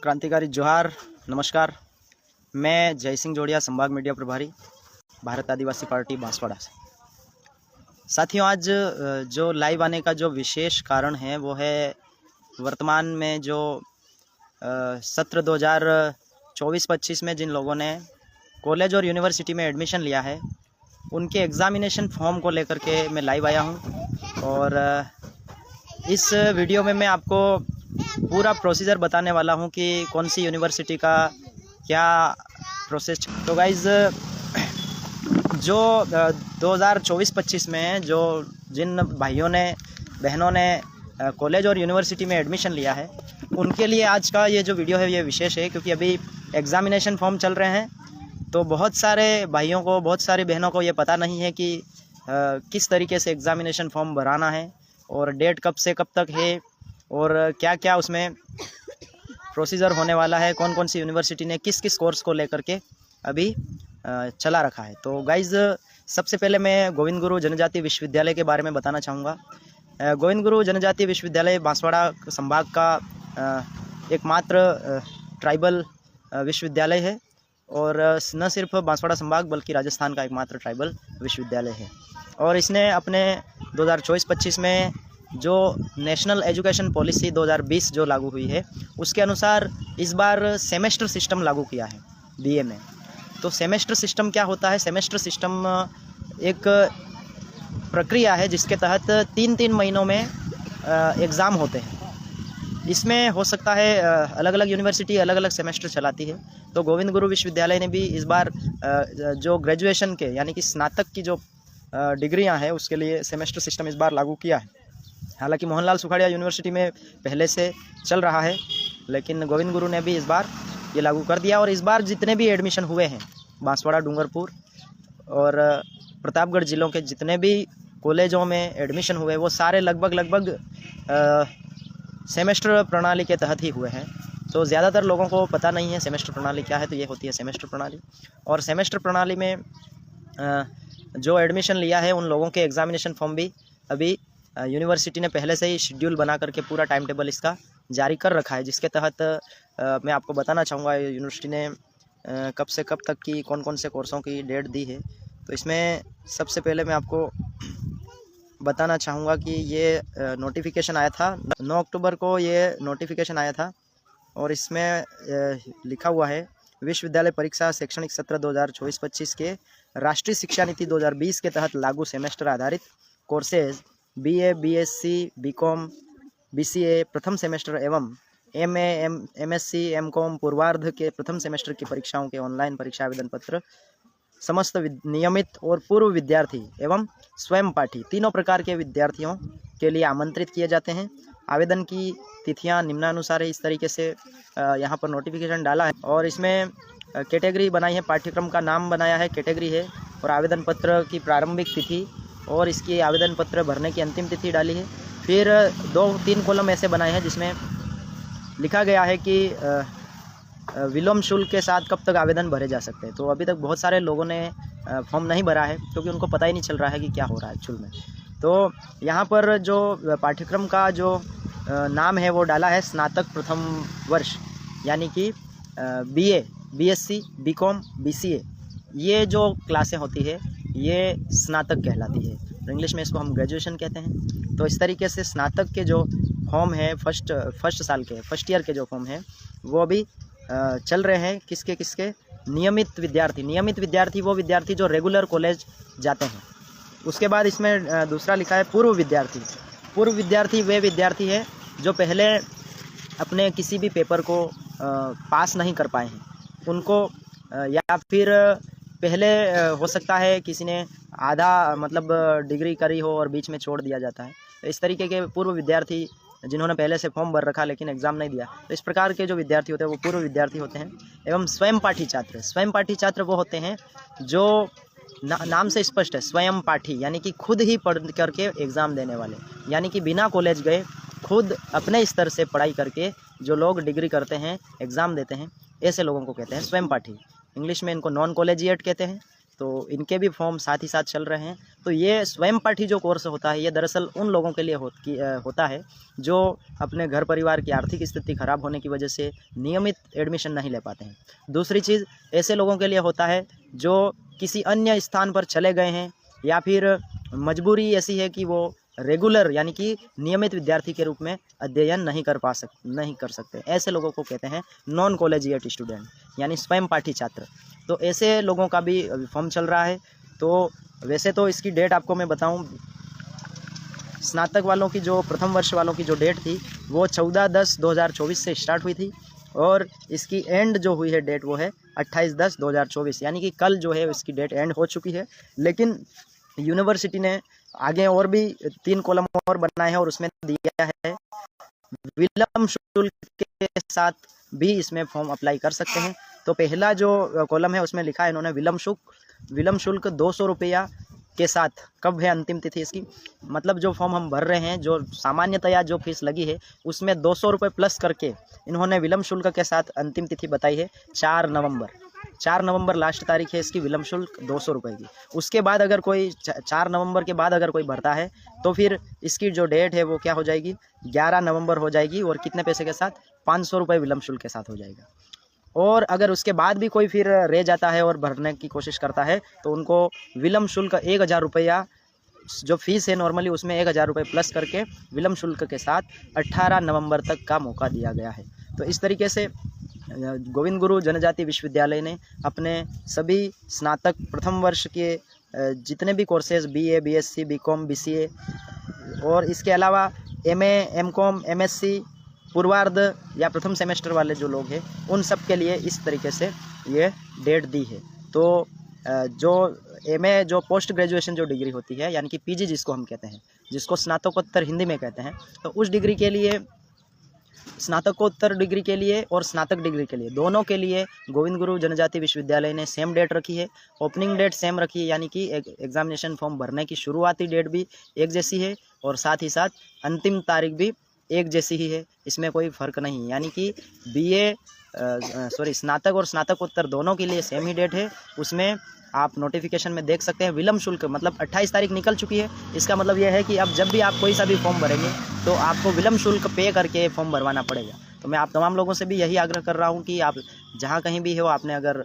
क्रांतिकारी जोहार, नमस्कार। मैं जय सिंह जोड़िया, संभाग मीडिया प्रभारी, भारत आदिवासी पार्टी बांसवाड़ा से। साथियों, आज जो लाइव आने का जो विशेष कारण है वो है वर्तमान में जो सत्र 2024-25 में जिन लोगों ने कॉलेज और यूनिवर्सिटी में एडमिशन लिया है उनके एग्ज़ामिनेशन फॉर्म को लेकर के मैं लाइव आया हूं। और इस वीडियो में मैं आपको पूरा प्रोसीजर बताने वाला हूं कि कौन सी यूनिवर्सिटी का क्या प्रोसेस। तो गाइज़, जो 2024-25 में जो जिन भाइयों ने बहनों ने कॉलेज और यूनिवर्सिटी में एडमिशन लिया है उनके लिए आज का ये जो वीडियो है ये विशेष है, क्योंकि अभी एग्ज़ामिनेशन फॉर्म चल रहे हैं। तो बहुत सारे भाइयों को, बहुत सारी बहनों को ये पता नहीं है कि किस तरीके से एग्ज़ामिनेशन फॉर्म भराना है और डेट कब से कब तक है और क्या क्या उसमें प्रोसीजर होने वाला है, कौन कौन सी यूनिवर्सिटी ने किस किस कोर्स को लेकर के अभी चला रखा है। तो गाइज़, सबसे पहले मैं गोविंद गुरु जनजाति विश्वविद्यालय के बारे में बताना चाहूँगा। गोविंद गुरु जनजाति विश्वविद्यालय बांसवाड़ा संभाग का एकमात्र ट्राइबल विश्वविद्यालय है और न सिर्फ बांसवाड़ा संभाग बल्कि राजस्थान का एकमात्र ट्राइबल विश्वविद्यालय है। और इसने अपने 2024-25 में जो नेशनल एजुकेशन पॉलिसी 2020 जो लागू हुई है उसके अनुसार इस बार सेमेस्टर सिस्टम लागू किया है बीए में। तो सेमेस्टर सिस्टम क्या होता है? सेमेस्टर सिस्टम एक प्रक्रिया है जिसके तहत 3-3 महीनों में एग्ज़ाम होते हैं। इसमें हो सकता है अलग अलग यूनिवर्सिटी अलग अलग सेमेस्टर चलाती है। तो गोविंद गुरु विश्वविद्यालय ने भी इस बार जो ग्रेजुएशन के यानी कि स्नातक की जो डिग्रियां हैं उसके लिए सेमेस्टर सिस्टम इस बार लागू किया है। हालांकि मोहनलाल सुखाड़िया यूनिवर्सिटी में पहले से चल रहा है, लेकिन गोविंद गुरु ने भी इस बार ये लागू कर दिया। और इस बार जितने भी एडमिशन हुए हैं बांसवाड़ा, डूंगरपुर और प्रतापगढ़ ज़िलों के जितने भी कॉलेजों में एडमिशन हुए वो सारे लगभग सेमेस्टर प्रणाली के तहत ही हुए हैं। तो ज़्यादातर लोगों को पता नहीं है सेमेस्टर प्रणाली क्या है। तो ये होती है सेमेस्टर प्रणाली। और सेमेस्टर प्रणाली में जो एडमिशन लिया है उन लोगों के एग्ज़ामिनेशन फॉर्म भी अभी यूनिवर्सिटी ने पहले से ही शेड्यूल बना करके पूरा टाइम टेबल इसका जारी कर रखा है, जिसके तहत मैं आपको बताना चाहूँगा यूनिवर्सिटी ने कब से कब तक की कौन कौन से कोर्सों की डेट दी है। तो इसमें सबसे पहले मैं आपको बताना चाहूँगा कि ये नोटिफिकेशन आया था 9 अक्टूबर को, ये नोटिफिकेशन आया था और इसमें लिखा हुआ है विश्वविद्यालय परीक्षा शैक्षणिक सत्र 2024-25 के राष्ट्रीय शिक्षा नीति 2020 के तहत लागू सेमेस्टर आधारित courses BA, BSc, BCom, BCA प्रथम सेमेस्टर एवं एमए, एमएससी, एमकॉम पूर्वार्ध के प्रथम सेमेस्टर की परीक्षाओं के ऑनलाइन परीक्षा आवेदन पत्र समस्त नियमित और पूर्व विद्यार्थी एवं स्वयं पाठी तीनों प्रकार के विद्यार्थियों के लिए आमंत्रित किए जाते हैं। आवेदन की तिथियां निम्नानुसार है। इस तरीके से यहाँ पर नोटिफिकेशन डाला है और इसमें कैटेगरी बनाई है, पाठ्यक्रम का नाम बनाया है, कैटेगरी है और आवेदन पत्र की प्रारंभिक तिथि और इसकी आवेदन पत्र भरने की अंतिम तिथि डाली है। फिर 2-3 कॉलम ऐसे बनाए हैं जिसमें लिखा गया है कि विलोम शुल्क के साथ कब तक आवेदन भरे जा सकते हैं। तो अभी तक बहुत सारे लोगों ने फॉर्म नहीं भरा है क्योंकि उनको पता ही नहीं चल रहा है कि क्या हो रहा है एक्चुअल में। तो यहाँ पर जो पाठ्यक्रम का जो नाम है वो डाला है स्नातक प्रथम वर्ष, यानी कि बीए, बीएससी, बीकॉम, बीसीए ये जो क्लासें होती है ये स्नातक कहलाती है। तो इंग्लिश में इसको हम ग्रेजुएशन कहते हैं। तो इस तरीके से स्नातक के जो फॉर्म है फर्स्ट साल के, फर्स्ट ईयर के जो फॉर्म है वो अभी चल रहे हैं। किसके? नियमित विद्यार्थी वो विद्यार्थी जो रेगुलर कॉलेज जाते हैं। उसके बाद इसमें दूसरा लिखा है पूर्व विद्यार्थी वे विद्यार्थी है जो पहले अपने किसी भी पेपर को पास नहीं कर पाए हैं उनको, या फिर पहले हो सकता है किसी ने आधा मतलब डिग्री करी हो और बीच में छोड़ दिया जाता है। तो इस तरीके के पूर्व विद्यार्थी जिन्होंने पहले से फॉर्म भर रखा लेकिन एग्ज़ाम नहीं दिया, तो इस प्रकार के जो विद्यार्थी होते हैं वो पूर्व विद्यार्थी होते हैं। एवं स्वयं पाठी छात्र वो होते हैं जो नाम से स्पष्ट है, स्वयं पाठी यानी कि खुद ही पढ़ करके एग्ज़ाम देने वाले, यानी कि बिना कॉलेज गए खुद अपने स्तर से पढ़ाई करके जो लोग डिग्री करते हैं, एग्ज़ाम देते हैं, ऐसे लोगों को कहते हैं स्वयं पाठी। इंग्लिश में इनको नॉन कॉलेजिएट कहते हैं। तो इनके भी फॉर्म साथ ही साथ चल रहे हैं। तो ये स्वयं पाठी जो कोर्स होता है ये दरअसल उन लोगों के लिए होता है जो अपने घर परिवार की आर्थिक स्थिति ख़राब होने की वजह से नियमित एडमिशन नहीं ले पाते हैं। दूसरी चीज़, ऐसे लोगों के लिए होता है जो किसी अन्य स्थान पर चले गए हैं या फिर मजबूरी ऐसी है कि वो रेगुलर यानी कि नियमित विद्यार्थी के रूप में अध्ययन नहीं कर सकते। ऐसे लोगों को कहते हैं नॉन कॉलेजिएट स्टूडेंट, यानी स्वयं पाठी छात्र। तो ऐसे लोगों का भी फॉर्म चल रहा है। तो वैसे तो इसकी डेट आपको मैं बताऊं, स्नातक वालों की जो प्रथम वर्ष वालों की जो डेट थी वो 14/10/2024 से स्टार्ट हुई थी और इसकी एंड जो हुई है डेट वो है 28/10/2024, यानी कि कल जो है इसकी डेट एंड हो चुकी है। लेकिन यूनिवर्सिटी ने आगे और भी 3 कॉलम और बनाए हैं और उसमें दिया है विलम्ब शुल्क के साथ भी इसमें फॉर्म अप्लाई कर सकते हैं। तो पहला जो कॉलम है उसमें लिखा है इन्होंने विलम्ब शुल्क 200 रुपया के साथ। कब है अंतिम तिथि इसकी, मतलब जो फॉर्म हम भर रहे हैं, जो सामान्यतया जो फीस लगी है उसमें 200 रुपये प्लस करके इन्होंने विलम्ब शुल्क के साथ अंतिम तिथि बताई है 4 नवंबर लास्ट तारीख है इसकी विलम्ब शुल्क 200 रुपये की। उसके बाद अगर कोई 4 नवंबर के बाद अगर कोई भरता है तो फिर इसकी जो डेट है वो क्या हो जाएगी, 11 नवंबर हो जाएगी और कितने पैसे के साथ, 500 रुपये विलम्ब शुल्क के साथ हो जाएगा। और अगर उसके बाद भी कोई फिर रह जाता है और भरने की कोशिश करता है तो उनको विलम्ब शुल्क 1000 रुपया जो फीस है नॉर्मली उसमें 1000 रुपये प्लस करके विलम्ब शुल्क के साथ 18 नवंबर तक का मौका दिया गया है। तो इस तरीके से गोविंद गुरु जनजाति विश्वविद्यालय ने अपने सभी स्नातक प्रथम वर्ष के जितने भी courses BA, BSc, BCom, BCA और इसके अलावा MA, MCom, MSc पूर्वार्ध या प्रथम सेमेस्टर वाले जो लोग हैं उन सब के लिए इस तरीके से ये डेट दी है। तो जो MA जो पोस्ट ग्रेजुएशन जो डिग्री होती है यानी कि PG जिसको हम कहते हैं, जिसको स्नातकोत्तर हिंदी में कहते हैं, तो उस डिग्री के लिए, स्नातकोत्तर डिग्री के लिए और स्नातक डिग्री के लिए दोनों के लिए गोविंद गुरु जनजाति विश्वविद्यालय ने सेम डेट रखी है। ओपनिंग डेट सेम रखी है, यानी कि एग्जामिनेशन फॉर्म भरने की शुरुआती डेट भी एक जैसी है और साथ ही साथ अंतिम तारीख भी एक जैसी ही है, इसमें कोई फ़र्क नहीं है। यानी कि स्नातक और स्नातकोत्तर दोनों के लिए सेम ही डेट है। उसमें आप नोटिफिकेशन में देख सकते हैं विलम्ब शुल्क मतलब 28 तारीख निकल चुकी है। इसका मतलब यह है कि अब जब भी आप कोई सा भी फॉर्म भरेंगे तो आपको विलम्ब शुल्क पे करके फॉर्म भरवाना पड़ेगा। तो मैं आप तमाम लोगों से भी यही आग्रह कर रहा हूं कि आप जहां कहीं भी हो, आपने अगर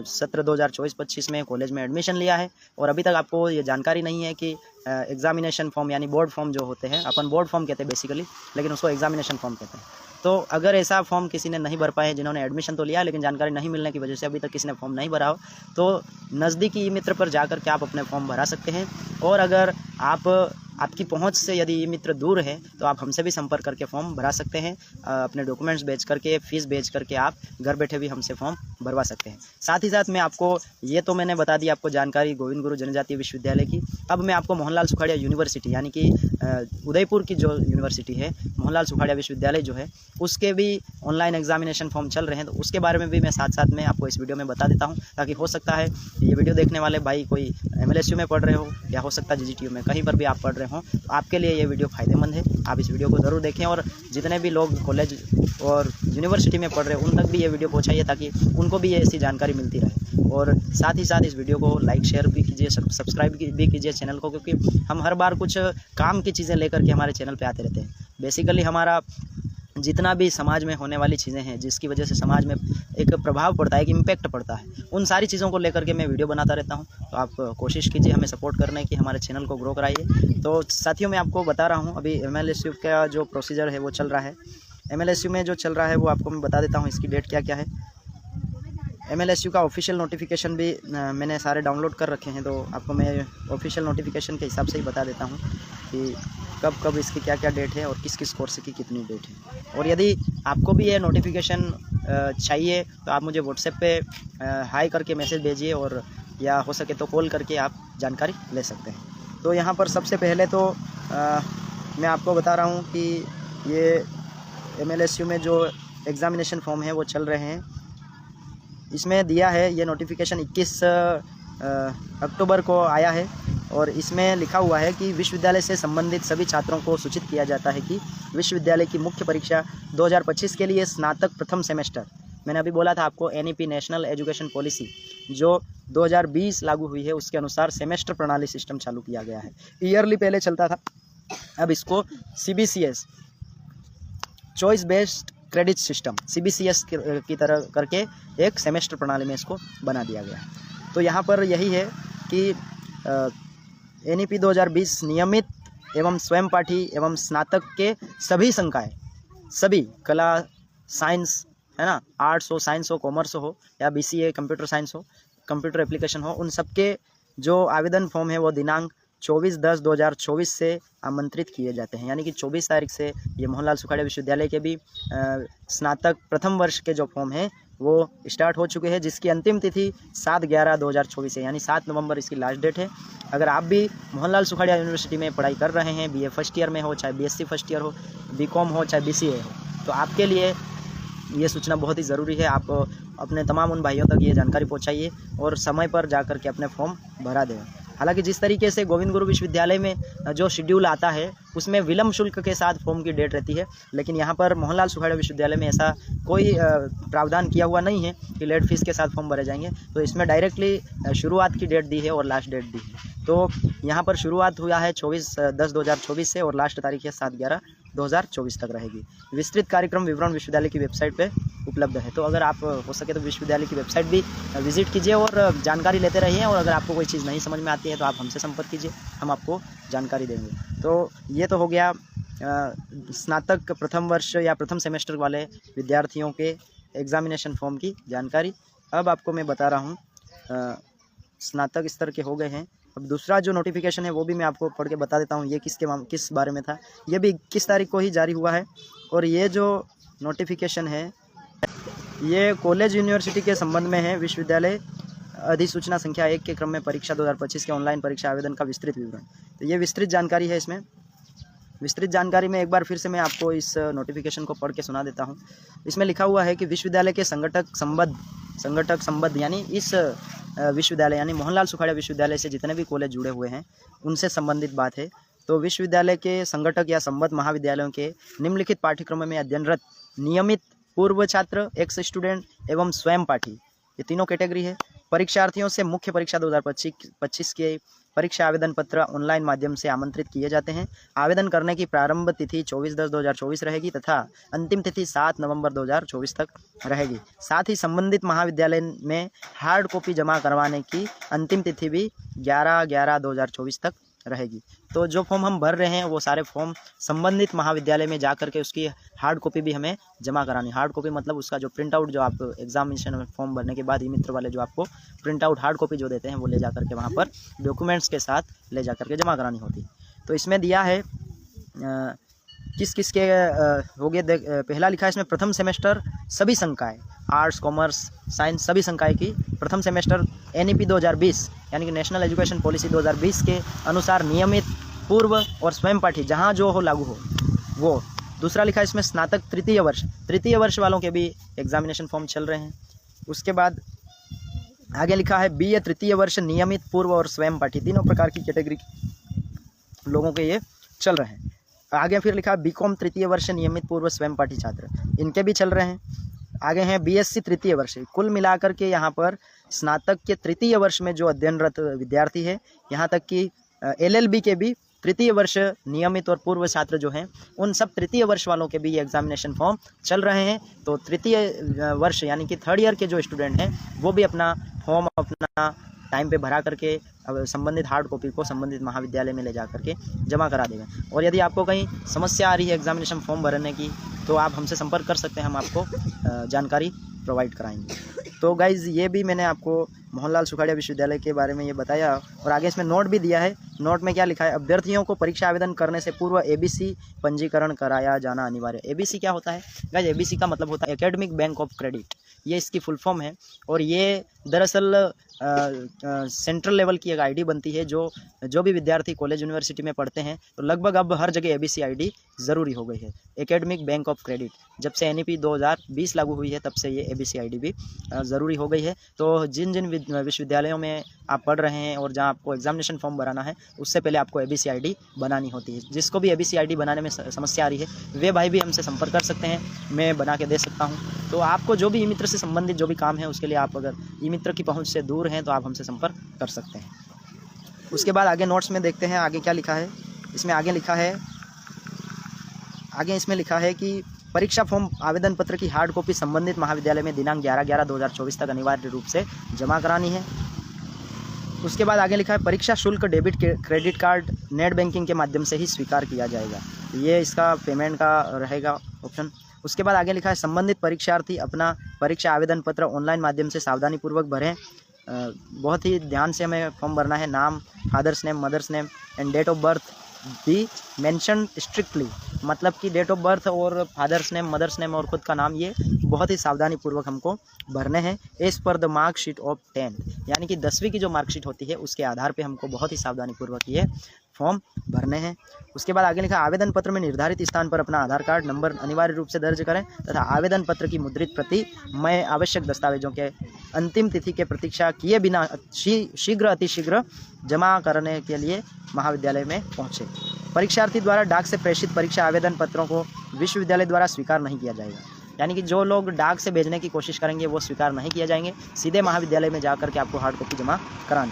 सत्र 2024-25 में कॉलेज में एडमिशन लिया है और अभी तक आपको ये जानकारी नहीं है कि एग्जामिनेशन फॉर्म यानी बोर्ड फॉर्म जो होते हैं, अपन बोर्ड फॉर्म कहते हैं बेसिकली, लेकिन उसको एग्जामिनेशन फॉर्म कहते हैं। तो अगर ऐसा फॉर्म किसी ने नहीं भर पाए, जिन्होंने एडमिशन तो लिया लेकिन जानकारी नहीं मिलने की वजह से अभी तक किसी ने फॉर्म नहीं भरा हो, तो नज़दीकी ई-मित्र पर जाकर के आप अपने फॉर्म भरा सकते हैं। और अगर आपकी पहुंच से यदि ये मित्र दूर है तो आप हमसे भी संपर्क करके फॉर्म भरा सकते हैं। अपने डॉक्यूमेंट्स भेज करके, फीस भेज करके आप घर बैठे भी हमसे फॉर्म भरवा सकते हैं। साथ ही साथ मैं आपको ये तो मैंने बता दी आपको जानकारी गोविंद गुरु जनजातीय विश्वविद्यालय की। अब मैं आपको मोहनलाल सुखाड़िया यूनिवर्सिटी यानी कि उदयपुर की जो यूनिवर्सिटी है, मोहनलाल सुखाड़िया विश्वविद्यालय जो है, उसके भी ऑनलाइन एग्जामिनेशन फॉर्म चल रहे हैं, तो उसके बारे में भी मैं साथ साथ में आपको इस वीडियो में बता देता हूँ, ताकि हो सकता है ये वीडियो देखने वाले भाई कोई MLSU में पढ़ रहे हो या हो सकता है GGTU में, कहीं पर भी आप पढ़ रहे हो, तो आपके लिए ये वीडियो फ़ायदेमंद है। आप इस वीडियो को ज़रूर देखें और जितने भी लोग कॉलेज और यूनिवर्सिटी में पढ़ रहे हैं उन तक भी ये वीडियो पहुँचाइए ताकि उनको भी ऐसी जानकारी मिलती रहे। और साथ ही साथ इस वीडियो को लाइक शेयर भी कीजिए, सब्सक्राइब भी कीजिए चैनल को, क्योंकि हम हर बार कुछ काम की चीज़ें लेकर के हमारे चैनल पे आते रहते हैं। बेसिकली हमारा जितना भी समाज में होने वाली चीज़ें हैं जिसकी वजह से समाज में एक प्रभाव पड़ता है, एक इम्पैक्ट पड़ता है, उन सारी चीज़ों को लेकर के मैं वीडियो बनाता रहता हूं। तो आप कोशिश कीजिए हमें सपोर्ट करने की, हमारे चैनल को ग्रो कराइए। तो साथियों, मैं आपको बता रहा हूं अभी MLSU का जो प्रोसीजर है वो चल रहा है। MLSU में जो चल रहा है वो आपको मैं बता देता हूँ, इसकी डेट क्या क्या है। MLSU का ऑफिशियल नोटिफिकेशन भी मैंने सारे डाउनलोड कर रखे हैं, तो आपको मैं ऑफिशियल नोटिफिकेशन के हिसाब से ही बता देता हूँ कि कब कब इसकी क्या क्या डेट है और किस किस कोर्स की कितनी डेट है। और यदि आपको भी ये नोटिफिकेशन चाहिए तो आप मुझे व्हाट्सएप पे हाई करके मैसेज भेजिए और या हो सके तो कॉल करके आप जानकारी ले सकते हैं। तो यहाँ पर सबसे पहले तो मैं आपको बता रहा हूँ कि ये MLSU में जो एग्ज़ामिनेशन फॉर्म है वो चल रहे हैं। इसमें दिया है ये नोटिफिकेशन 21 अक्टूबर को आया है और इसमें लिखा हुआ है कि विश्वविद्यालय से संबंधित सभी छात्रों को सूचित किया जाता है कि विश्वविद्यालय की मुख्य परीक्षा 2025 के लिए स्नातक प्रथम सेमेस्टर मैंने अभी बोला था आपको NEP नेशनल एजुकेशन पॉलिसी जो 2020 लागू हुई है, उसके अनुसार सेमेस्टर प्रणाली सिस्टम चालू किया गया है। ईयरली पहले चलता था, अब इसको CBCS choice based credit system CBCS की तरह करके एक सेमेस्टर प्रणाली में इसको बना दिया गया है। तो यहाँ पर यही है कि NEP 2020 नियमित एवं स्वयं पाठी एवं स्नातक के सभी संकाय, सभी कला, साइंस है ना, आर्ट्स हो, साइंस हो, कॉमर्स हो या BCA कंप्यूटर साइंस हो, कंप्यूटर एप्लीकेशन हो, उन सबके जो आवेदन फॉर्म है वो दिनांक 24/10/2024 से आमंत्रित किए जाते हैं। यानी कि 24 तारीख से ये मोहनलाल सुखाड़िया विश्वविद्यालय के भी स्नातक प्रथम वर्ष के जो फॉर्म है वो स्टार्ट हो चुके हैं, जिसकी अंतिम तिथि 7/11/2024 है, यानी 7 नवंबर इसकी लास्ट डेट है। अगर आप भी मोहनलाल सुखाड़िया यूनिवर्सिटी में पढ़ाई कर रहे हैं, BA फर्स्ट ईयर में हो, चाहे BSc फर्स्ट ईयर हो, BCom हो, चाहे BCA हो, तो आपके लिए ये सूचना बहुत ही ज़रूरी है। आप अपने तमाम उन भाइयों तक ये जानकारी पहुंचाइए और समय पर जा कर के अपने फॉर्म भरा दें। हालांकि जिस तरीके से गोविंद गुरु विश्वविद्यालय में जो शेड्यूल आता है उसमें विलम्ब शुल्क के साथ फॉर्म की डेट रहती है, लेकिन यहाँ पर मोहनलाल सुखाड़िया विश्वविद्यालय में ऐसा कोई प्रावधान किया हुआ नहीं है कि लेट फीस के साथ फॉर्म भरे जाएंगे। तो इसमें डायरेक्टली शुरुआत की डेट दी है और लास्ट डेट दी है। तो यहाँ पर शुरुआत हुआ है 24/10/2024 से और लास्ट तारीख है 7/11/2024 तक रहेगी। विस्तृत कार्यक्रम विवरण विश्वविद्यालय की वेबसाइट पे उपलब्ध है। तो अगर आप हो सके तो विश्वविद्यालय की वेबसाइट भी विजिट कीजिए और जानकारी लेते रहिए, और अगर आपको कोई चीज़ नहीं समझ में आती है तो आप हमसे संपर्क कीजिए, हम आपको जानकारी देंगे। तो ये तो हो गया स्नातक प्रथम वर्ष या प्रथम सेमेस्टर वाले विद्यार्थियों के एग्जामिनेशन फॉर्म की जानकारी। अब आपको मैं बता रहा हूँ स्नातक स्तर के हो गए हैं। अब दूसरा जो नोटिफिकेशन है वो भी मैं आपको पढ़ के बता देता हूँ, ये किस बारे में था। ये भी 21 तारीख को ही जारी हुआ है, और ये जो नोटिफिकेशन है ये कॉलेज यूनिवर्सिटी के संबंध में है। विश्वविद्यालय अधिसूचना संख्या 1 के क्रम में परीक्षा 2025 के ऑनलाइन परीक्षा आवेदन का विस्तृत विवरण। तो ये विस्तृत जानकारी है। इसमें विस्तृत जानकारी में एक बार फिर से मैं आपको इस नोटिफिकेशन को पढ़ के सुना देता हूँ। इसमें लिखा हुआ है कि विश्वविद्यालय के संगठक संबद्ध यानी इस विश्वविद्यालय यानी मोहनलाल सुखाड़िया विश्वविद्यालय से जितने भी कॉलेज जुड़े हुए हैं उनसे संबंधित बात है। तो विश्वविद्यालय के संगठक या संबद्ध महाविद्यालयों के निम्नलिखित पाठ्यक्रमों में अध्ययनरत नियमित पूर्व छात्र, एक्स स्टूडेंट एवं स्वयं पाठी, ये तीनों कैटेगरी है। परीक्षार्थियों से मुख्य परीक्षा 2025 के परीक्षा आवेदन पत्र ऑनलाइन माध्यम से आमंत्रित किए जाते हैं। आवेदन करने की प्रारंभ तिथि 24/10/2024 रहेगी तथा अंतिम तिथि 7 नवंबर 2024 तक रहेगी। साथ ही संबंधित महाविद्यालय में हार्ड कॉपी जमा करवाने की अंतिम तिथि भी 11/11/2024 तक रहेगी। तो जो फॉर्म हम भर रहे हैं वो सारे फॉर्म संबंधित महाविद्यालय में जा करके उसकी हार्ड कॉपी भी हमें जमा करानी। हार्ड कॉपी मतलब उसका जो प्रिंट आउट, जो आप एग्जामिनेशन फॉर्म भरने के बाद ई मित्र वाले जो आपको प्रिंट आउट हार्ड कॉपी जो देते हैं वो ले जा करके वहाँ पर डॉक्यूमेंट्स के साथ ले जा करके जमा करानी होती। तो इसमें दिया है किस किस के हो गए। पहला लिखा है इसमें प्रथम सेमेस्टर सभी संकाय, आर्ट्स, कॉमर्स, साइंस सभी संकाय की प्रथम सेमेस्टर NEP 2020 यानी कि नेशनल एजुकेशन पॉलिसी 2020 के अनुसार नियमित, पूर्व और स्वयं पाठी जहाँ जो हो लागू हो वो। दूसरा लिखा है इसमें स्नातक तृतीय वर्ष वालों के भी एग्जामिनेशन फॉर्म चल रहे हैं। उसके बाद आगे लिखा है BA तृतीय वर्ष नियमित, पूर्व और स्वयं पाठी, तीनों प्रकार की कैटेगरी लोगों के ये चल रहे हैं। आगे फिर लिखा BCom तृतीय वर्ष नियमित, पूर्व, स्वयं पाठी छात्र, इनके भी चल रहे हैं। आगे हैं BSc तृतीय वर्ष। कुल मिलाकर के यहाँ पर स्नातक के तृतीय वर्ष में जो अध्ययनरत विद्यार्थी है, यहाँ तक कि LLB के भी तृतीय वर्ष नियमित और पूर्व छात्र जो हैं उन सब तृतीय वर्ष वालों के भी ये एग्जामिनेशन फॉर्म चल रहे हैं। तो तृतीय वर्ष यानी कि थर्ड ईयर के जो स्टूडेंट हैं वो भी अपना फॉर्म अपना टाइम पे भरा करके संबंधित हार्ड कॉपी को संबंधित महाविद्यालय में ले जा करके जमा करा देगा। और यदि आपको कहीं समस्या आ रही है एग्जामिनेशन फॉर्म भरने की तो आप हमसे संपर्क कर सकते हैं, हम आपको जानकारी प्रोवाइड कराएंगे। तो गाइज़ ये भी मैंने आपको मोहनलाल सुखाड़िया विश्वविद्यालय के बारे में ये बताया, और आगे इसमें नोट भी दिया है। नोट में क्या लिखा है, अभ्यर्थियों को परीक्षा आवेदन करने से पूर्व ABC पंजीकरण कराया जाना अनिवार्य। ABC क्या होता है गाइज? ABC का मतलब होता है एकेडमिक बैंक ऑफ क्रेडिट, ये इसकी फुल फॉर्म है। और ये दरअसल सेंट्रल लेवल की एक आईडी बनती है। जो भी विद्यार्थी कॉलेज यूनिवर्सिटी में पढ़ते हैं तो लगभग अब हर जगह एबीसी आईडी ज़रूरी हो गई है। एकेडमिक बैंक ऑफ क्रेडिट, जब से एनईपी 2020 लागू हुई है तब से ये एबीसी आईडी भी ज़रूरी हो गई है। तो जिन जिन विश्वविद्यालयों में आप पढ़ रहे हैं और जहाँ आपको एग्जामिनेशन फॉर्म भराना है, उससे पहले आपको एबीसी आईडी बनानी होती है। जिसको भी एबीसी आईडी बनाने में समस्या आ रही है, वे भाई भी हमसे संपर्क कर सकते हैं, मैं बना के दे सकता हूँ। तो आपको जो भी ई मित्र से संबंधित जो भी काम है, उसके लिए आप अगर ई मित्र की पहुँच से दूर हैं तो आप हमसे संपर्क कर सकते हैं। उसके बाद आगे नोट्स में देखते हैं आगे क्या लिखा है। इसमें आगे इसमें लिखा है कि परीक्षा फॉर्म आवेदन पत्र की हार्ड कॉपी संबंधित महाविद्यालय में दिनांक 11/11/2024 तक अनिवार्य रूप से जमा करानी है। उसके बाद आगे लिखा है परीक्षा शुल्क debit credit card net banking के माध्यम से ही स्वीकार किया जाएगा। ये इसका पेमेंट का रहेगा ऑप्शन। उसके बाद आगे लिखा है संबंधित परीक्षार्थी अपना परीक्षा आवेदन पत्र ऑनलाइन माध्यम से सावधानीपूर्वक भरें। बहुत ही ध्यान से हमें फॉर्म भरना है। नाम, father's name, mother's name and date of birth be mention strictly, मतलब कि डेट ऑफ बर्थ और फादर्स नेम, मदर्स नेम और ख़ुद का नाम ये बहुत ही सावधानीपूर्वक हमको भरने हैं। As per the marksheet of 10th, यानी कि 10वीं की जो मार्कशीट होती है उसके आधार पे हमको बहुत ही सावधानीपूर्वक ये फॉर्म भरने हैं। उसके बाद आगे लिखा आवेदन पत्र में निर्धारित स्थान पर अपना आधार कार्ड नंबर अनिवार्य रूप से दर्ज करें तथा आवेदन पत्र की मुद्रित प्रति में आवश्यक दस्तावेजों के अंतिम तिथि के प्रतीक्षा किए बिना अतिशीघ्र जमा करने के लिए महाविद्यालय में पहुँचे। परीक्षार्थी द्वारा डाक से प्रेषित परीक्षा आवेदन पत्रों को विश्वविद्यालय द्वारा स्वीकार नहीं किया जाएगा। यानी कि जो लोग डाक से भेजने की कोशिश करेंगे वो स्वीकार नहीं किया जाएंगे। सीधे महाविद्यालय में जाकर के आपको हार्ड कॉपी जमा करानी।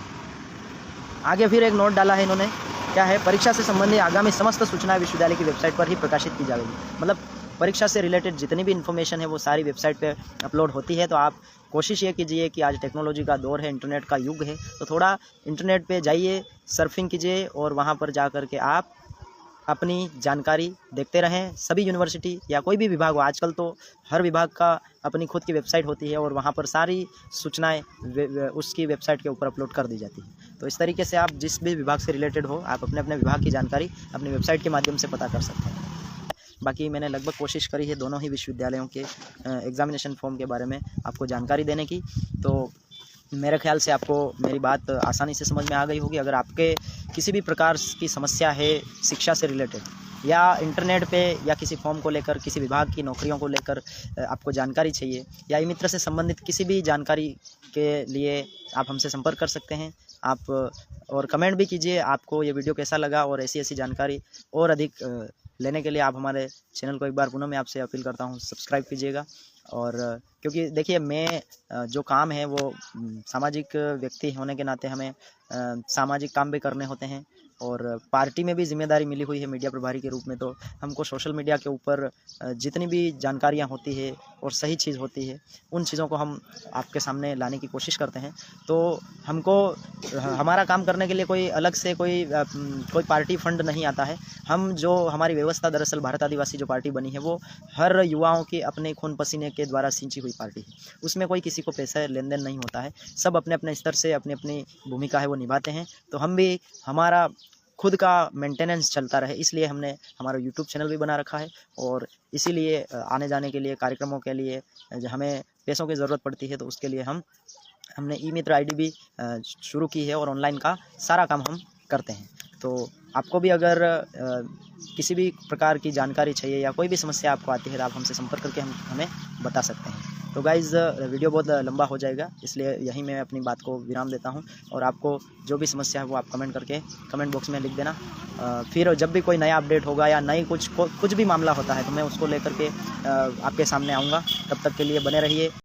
आगे फिर एक नोट डाला है इन्होंने, क्या है, परीक्षा से संबंधित आगामी समस्त सूचनाएं विश्वविद्यालय की वेबसाइट पर ही प्रकाशित की जाएगी। मतलब परीक्षा से रिलेटेड जितनी भी इन्फॉर्मेशन है वो सारी वेबसाइट पे अपलोड होती है। तो आप कोशिश ये कीजिए कि आज टेक्नोलॉजी का दौर है, इंटरनेट का युग है, तो थोड़ा इंटरनेट पे जाइए, सर्फिंग कीजिए और वहाँ पर जा कर के आप अपनी जानकारी देखते रहें। सभी यूनिवर्सिटी या कोई भी विभाग हो, आजकल तो हर विभाग का अपनी खुद की वेबसाइट होती है और वहाँ पर सारी सूचनाएं उसकी वेबसाइट के ऊपर अपलोड कर दी जाती है। तो इस तरीके से आप जिस भी विभाग से रिलेटेड हो, आप अपने अपने विभाग की जानकारी अपनी वेबसाइट के माध्यम से पता कर सकते हैं। बाकी मैंने लगभग कोशिश करी है दोनों ही विश्वविद्यालयों के एग्ज़ामिनेशन फॉर्म के बारे में आपको जानकारी देने की। तो मेरे ख्याल से आपको मेरी बात आसानी से समझ में आ गई होगी। अगर आपके किसी भी प्रकार की समस्या है शिक्षा से रिलेटेड या इंटरनेट पे या किसी फॉर्म को लेकर, किसी विभाग की नौकरियों को लेकर आपको जानकारी चाहिए या ई मित्र से संबंधित किसी भी जानकारी के लिए आप हमसे संपर्क कर सकते हैं। आप और कमेंट भी कीजिए आपको ये वीडियो कैसा लगा, और ऐसी जानकारी और अधिक लेने के लिए आप हमारे चैनल को एक बार पुनः मैं आपसे अपील करता हूँ सब्सक्राइब कीजिएगा। और क्योंकि देखिए मैं जो काम है वो सामाजिक व्यक्ति होने के नाते हमें सामाजिक काम भी करने होते हैं और पार्टी में भी जिम्मेदारी मिली हुई है मीडिया प्रभारी के रूप में। तो हमको सोशल मीडिया के ऊपर जितनी भी जानकारियाँ होती है और सही चीज़ होती है उन चीज़ों को हम आपके सामने लाने की कोशिश करते हैं। तो हमको हमारा काम करने के लिए कोई अलग से कोई पार्टी फंड नहीं आता है। हम जो हमारी व्यवस्था दरअसल भारत आदिवासी जो पार्टी बनी है वो हर युवाओं की अपने खून पसीने के द्वारा सिंची हुई पार्टी है। उसमें कोई किसी को पैसा लेन देन नहीं होता है। सब अपने अपने स्तर से अपनी अपनी भूमिका है वो निभाते हैं। तो हम भी हमारा खुद का मेंटेनेंस चलता रहे इसलिए हमने हमारा यूट्यूब चैनल भी बना रखा है। और इसीलिए आने जाने के लिए, कार्यक्रमों के लिए हमें पैसों की ज़रूरत पड़ती है तो उसके लिए हमने ई मित्र आईडी भी शुरू की है और ऑनलाइन का सारा काम हम करते हैं। तो आपको भी अगर किसी भी प्रकार की जानकारी चाहिए या कोई भी समस्या आपको आती है तो आप हमसे संपर्क करके हमें बता सकते हैं। तो गाइज़ वीडियो बहुत लंबा हो जाएगा इसलिए यहीं मैं अपनी बात को विराम देता हूं। और आपको जो भी समस्या है वो आप कमेंट करके कमेंट बॉक्स में लिख देना। फिर जब भी कोई नया अपडेट होगा या नई कुछ भी मामला होता है तो मैं उसको लेकर के आपके सामने आऊँगा। तब तक के लिए बने रहिए।